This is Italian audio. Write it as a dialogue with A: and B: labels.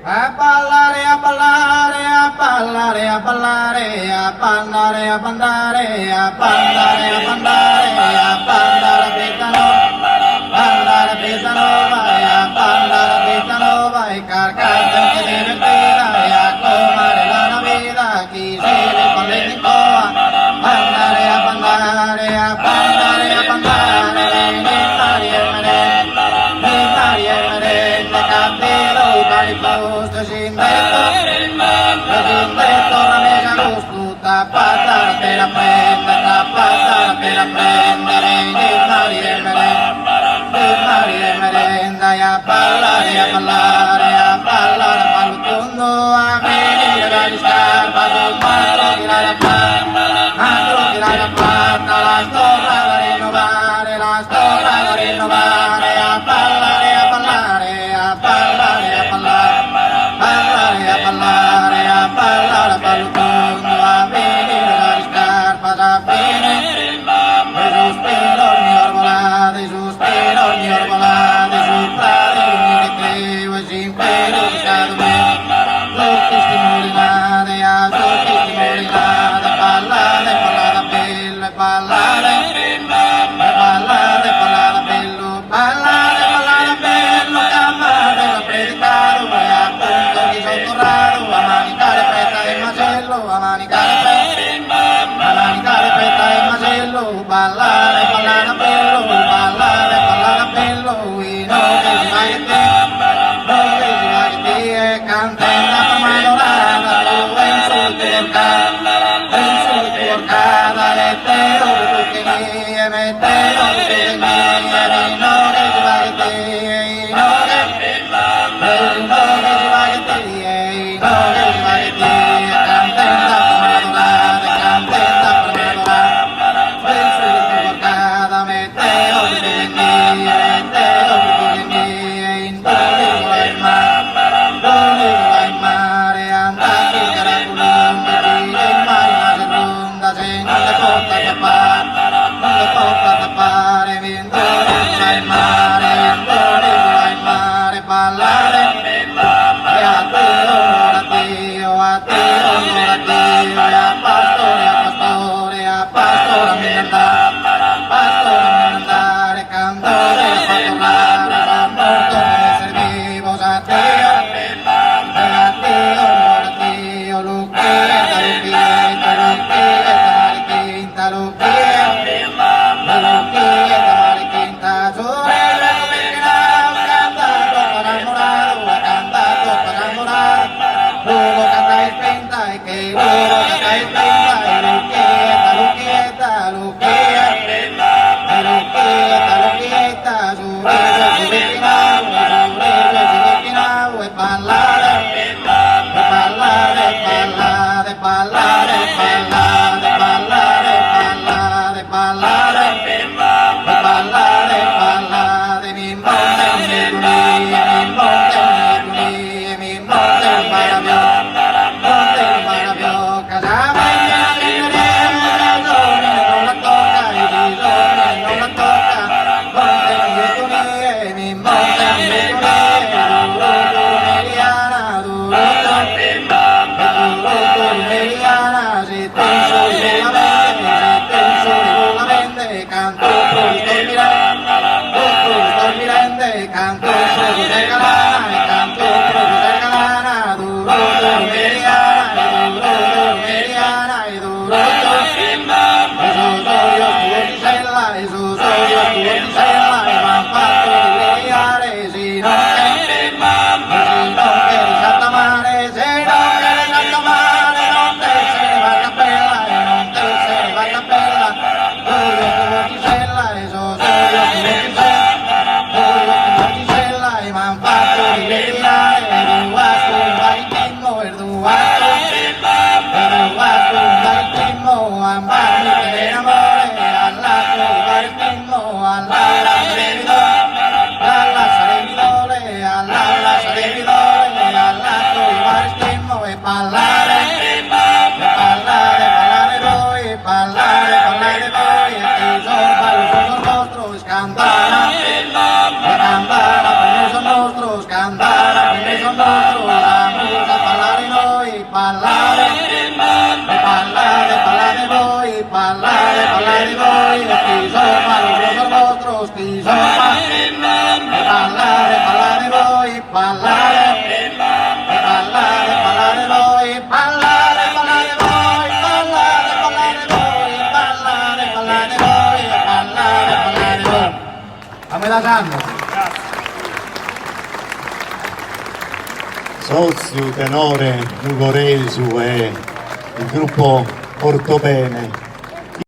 A: a ballare, a ballare, a ballare, a ballare, a bandare, a bandare, a bandare, a bandare, a bandare Petano, vai, a bandare Petano, vai, carcate che divertida, e a comare la Navidad, chi se le palle di coa, bandare, a bandare, a bandare, a bandare, Maria merende, capello, cali posto, sindetto, la mesa gusto, tappata per la prendere, Maria merenda, e a ballare, pallutondo, a venire dagli scarpa, sul matro, tirare la plata, la storia da rinnovare, a ballare, pallutondo, a venire dagli scarpa, da bene, e sospiro ogni orvolate, sul prati, ogni creo, e si impero, di scadome, tutti stimolinate, a tutti stimolinate, ballate bello, e ballate bello, campate, la predicare, vai appunto chi sottorrato, a manicare petta e macello, a manicare petta e macello, ballare bello, i nove si va che te, e cantenta per manorata, tu insulti porcata, e te lo che mie, mettero che mie, i nove si va che te, i nove si va che te, cantenta per manorata, insulti porcata, mettero che mie, A metà anno.
B: Sozio, tenore, nugoresu e il gruppo Ortobene